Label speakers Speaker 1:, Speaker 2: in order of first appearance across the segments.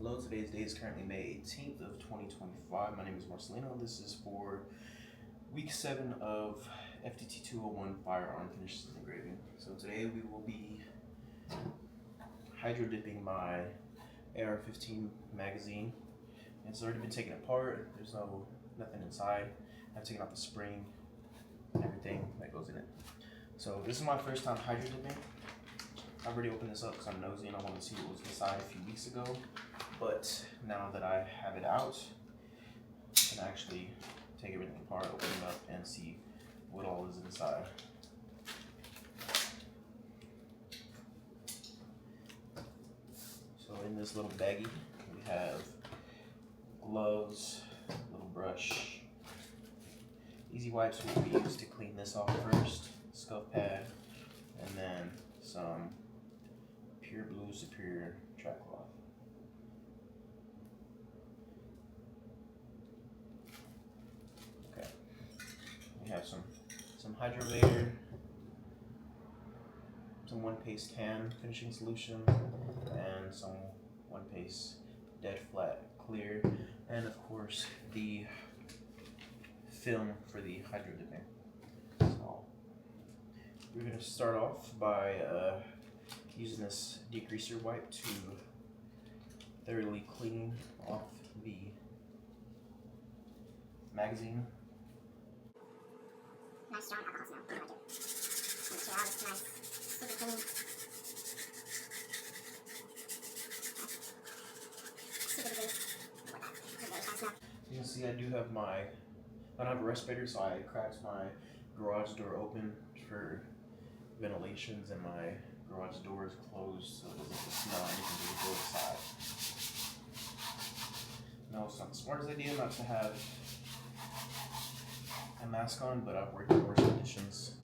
Speaker 1: Hello, today's date is currently May 18th of 2025. My name is Marcelino. This is for week 7 of FTT 201 firearm finishes engraving. So today we will be hydro dipping my AR-15 magazine. It's already been taken apart. There's nothing inside. I've taken out the spring and everything that goes in it. So this is my first time hydro dipping. I already opened this up because I'm nosy and I wanted to see what was inside a few weeks ago. But now that I have it out, I can actually take everything apart, open it up, and see what all is inside. So in this little baggie, we have gloves, little brush, easy wipes will be used to clean this off first, scuff pad, and then some Pure Blue Superior track cloth. Okay, we have some hydrovator, some one-paste tan finishing solution, and some one-paste dead flat clear, and of course the film for the hydro dipping. So we're going to start off by using this degreaser wipe to thoroughly clean off the magazine.
Speaker 2: Nice strong alcohol smell. I like it. Make sure all this nice, super clean. Super degreased. Very strong smell.
Speaker 1: You can see I don't have a respirator, so I cracked my garage door open for ventilations, and my garage door is closed so it doesn't smell anything to go inside. No, it's not the smartest idea not to have a mask on, but I've worked in worse conditions.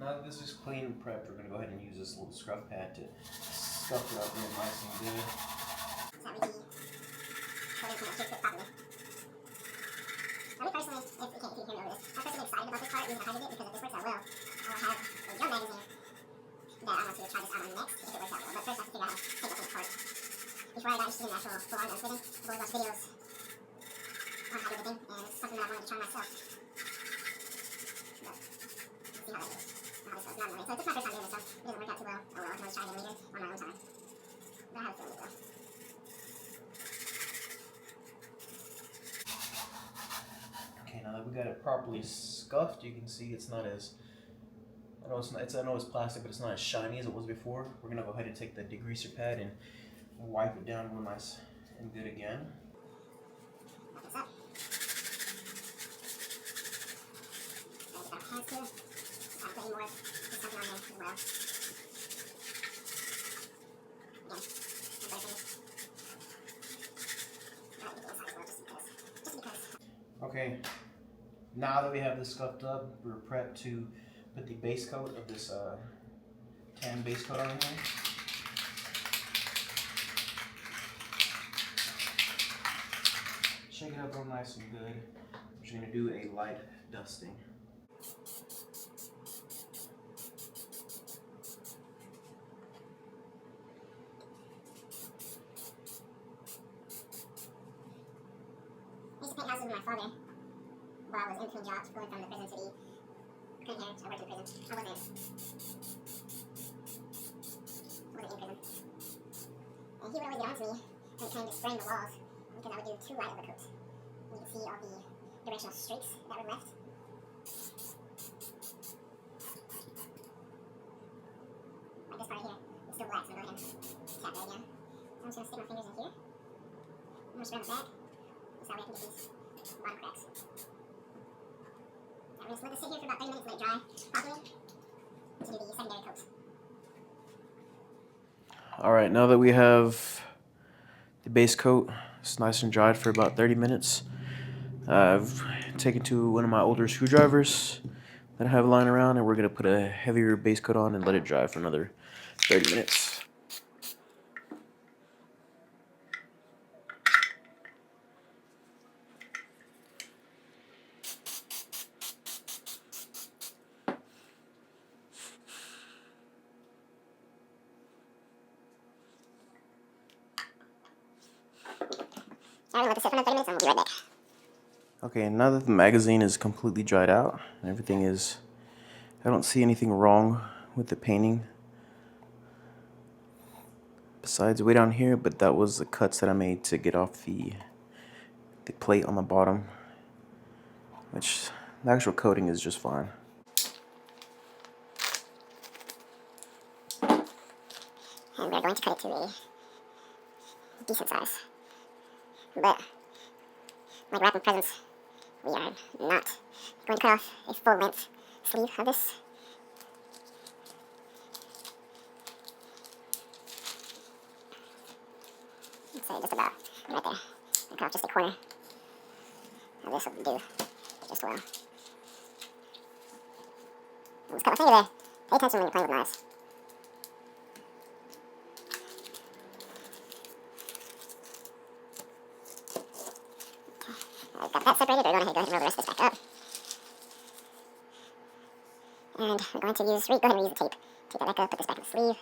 Speaker 1: Now that this is clean and prepped, we're going to go ahead and use this little scruff pad to scuff it up real nice and good.
Speaker 2: So that we can fix it properly. For me personally, if you can't hear me over this, I'm personally excited about this part, using a hydro dip, because if this works out well, I'll have a drum magazine that I want to try this out on next if it works out well. But first I have to figure out how to take this apart. Before I got interested in the actual full-on gun fitting, I've always watched videos on hydro dipping, and it's something that I wanted to try myself. But we'll see how that goes. How this goes. Not annoying. So this is my first time doing this, so it doesn't work out too well. Oh well, I can always try again later on my own time. But I have a feeling it will.
Speaker 1: Okay, now that we got it properly scuffed, you can see it's not as, I know it's plastic, but it's not as shiny as it was before. We're gonna go ahead and take the degreaser pad and wipe it down real nice and good again.
Speaker 2: Wipe this up. Gotta get our hands too. I'm putting more just something on there as well. Again, I'm better finish. I like to get the inside as well, just because.
Speaker 1: Okay, now that we have this scuffed up, we're prepped to put the base coat of this tan base coat on here. Shake it up real nice and good. We're just going to do a light dusting.
Speaker 2: I used to paint houses with my father while I was in between jobs, going from the prison to the print here. So I worked in the prison. I wasn't in prison. And he would always get on to me when it came to spraying the walls, because I would do too light of a coat. You can see all the directional streaks that were left. Like this part right here, it's still black, so I'm going to go ahead and tap that again. I'm just going to stick my fingers in here. I'm going to spray on the back. This how we can get these bottom cracks. Now we're going to let this sit here for about 30 minutes, let it dry properly to do the secondary coat.
Speaker 1: Alright, now that we have the base coat, it's nice and dried for about 30 minutes. I've taken to one of my older screwdrivers that I have lying around, and we're going to put a heavier base coat on and let it dry for another 30 minutes.
Speaker 2: Alright, let this sit for another 30 minutes and we'll be right back.
Speaker 1: Okay, now that the magazine is completely dried out and everything is, I don't see anything wrong with the painting besides way down here, but that was the cuts that I made to get off the plate on the bottom, which the actual coating is just fine.
Speaker 2: And we're going to cut it to a decent size. But, like wrapping presents, we are not going to cut off a full length sleeve of this. Let's say just about right there. And cut off just a corner. Now this will do just well. Let's cut my finger there. Pay attention when you're playing with knives. I've got that separated. We're going to go ahead and roll the rest of this back up. And we're going to use, go ahead and reuse the tape. Take that back up, put this back in the sleeve.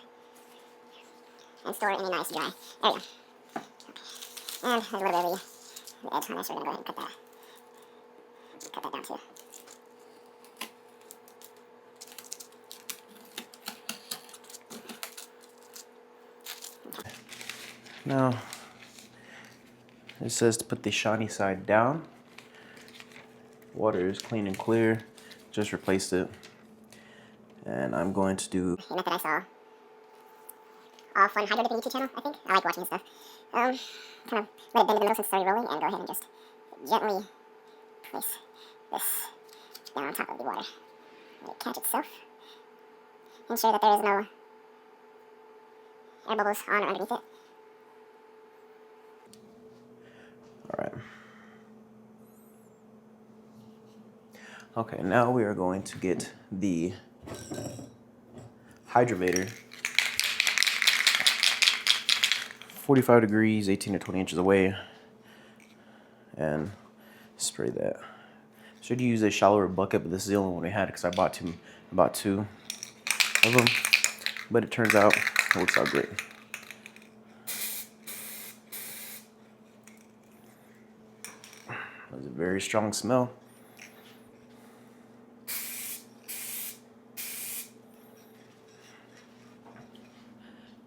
Speaker 2: And store it in a nice dry area. Okay. And there's a little bit of the edge on this, so we're going to go ahead and cut that down too.
Speaker 1: Now, it says to put the shiny side down. Water is clean and clear. Just replaced it. And I'm going to do
Speaker 2: a method I saw off on Hydro Dipping YouTube channel, I think. I like watching this stuff. Kind of let it bend in the middle since it's already rolling, and go ahead and just gently place this down on top of the water. Let it catch itself. Ensure that there is no air bubbles on or underneath it.
Speaker 1: Alright. Okay, now we are going to get the hydrovator 45 degrees, 18 to 20 inches away, and spray that. Should use a shallower bucket, but this is the only one we had because I bought two of them. But it turns out it works out great. There's a very strong smell.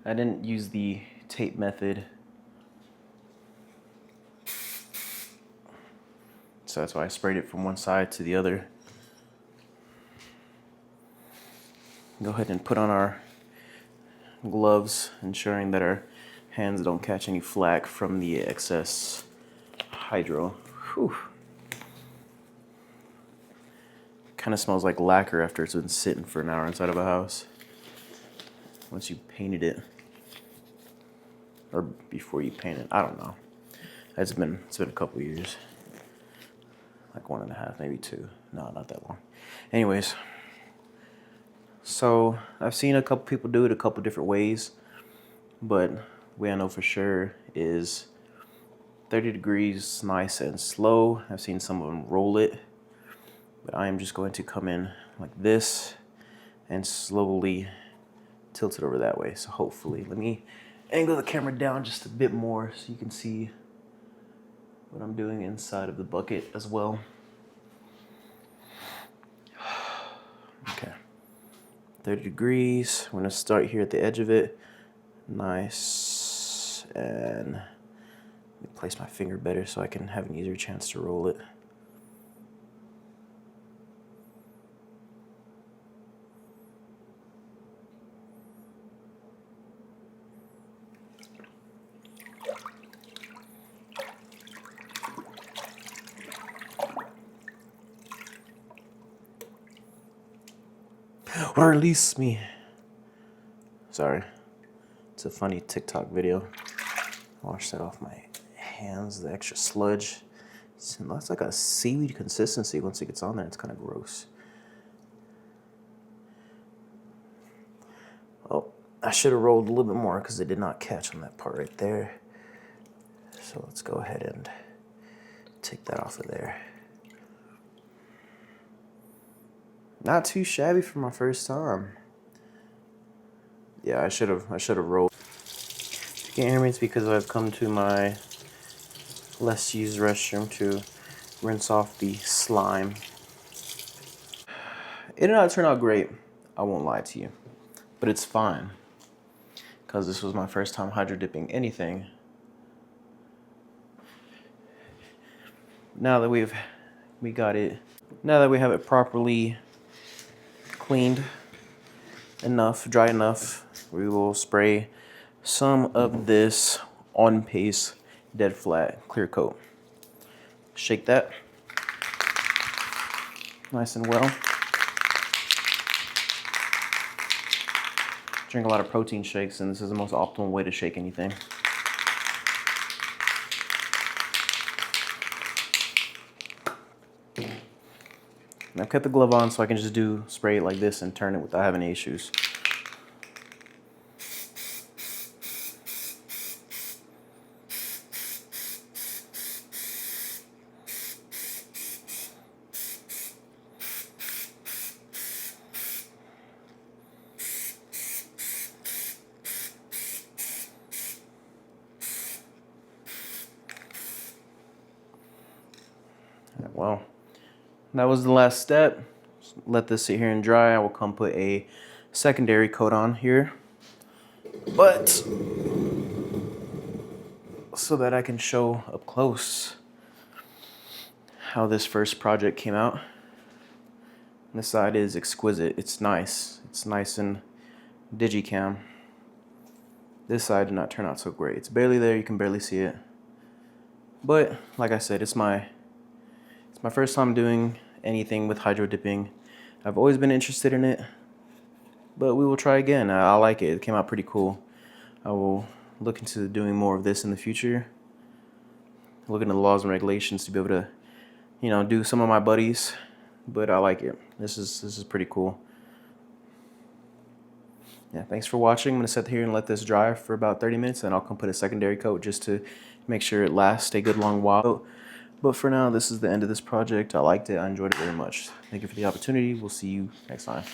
Speaker 1: I didn't use the tape method, so that's why I sprayed it from one side to the other. Go ahead and put on our gloves, ensuring that our hands don't catch any flack from the excess hydro. Whew. Kind of smells like lacquer after it's been sitting for an hour inside of a house. Once you painted it. Or before you paint it, I don't know. It's been a couple years. Like 1.5, maybe 2. No, not that long. Anyways, so I've seen a couple people do it a couple different ways, but the way I know for sure is 30 degrees, nice and slow. I've seen some of them roll it, but I am just going to come in like this and slowly tilt it over that way. So hopefully, let me angle the camera down just a bit more so you can see what I'm doing inside of the bucket as well. Okay, 30 degrees. I'm gonna start here at the edge of it. Nice, and let me place my finger better so I can have an easier chance to roll it. Release me. Sorry. It's a funny TikTok video. Wash that off my hands, the extra sludge. That's like a seaweed consistency once it gets on there. It's kind of gross. Oh, I should have rolled a little bit more because it did not catch on that part right there. So let's go ahead and take that off of there. Not too shabby for my first time. Yeah, I should have rolled. If you can't hear me, it's because I've come to my Let's use the restroom to rinse off the slime. It did not turn out great, I won't lie to you, but it's fine because this was my first time hydro dipping anything. Now that we have it properly cleaned enough, dry enough, we will spray some of this on paste dead flat clear coat. Shake that nice and well. Drink a lot of protein shakes, and this is the most optimal way to shake anything. And I've kept the glove on so I can just spray it like this and turn it without having any issues. Well, that was the last step. Let this sit here and dry. I will come put a secondary coat on here, but so that I can show up close how this first project came out. This side is exquisite. It's nice. It's nice and digicam. This side did not turn out so great. It's barely there. You can barely see it. But like I said, it's my first time doing anything with hydro dipping. I've always been interested in it, but we will try again. I like it. It came out pretty cool. I will look into doing more of this in the future. Look into the laws and regulations to be able to, do some of my buddies. But I like it. This is pretty cool. Yeah, thanks for watching. I'm gonna sit here and let this dry for about 30 minutes, and I'll come put a secondary coat just to make sure it lasts a good long while. But for now, this is the end of this project. I liked it. I enjoyed it very much. Thank you for the opportunity. We'll see you next time.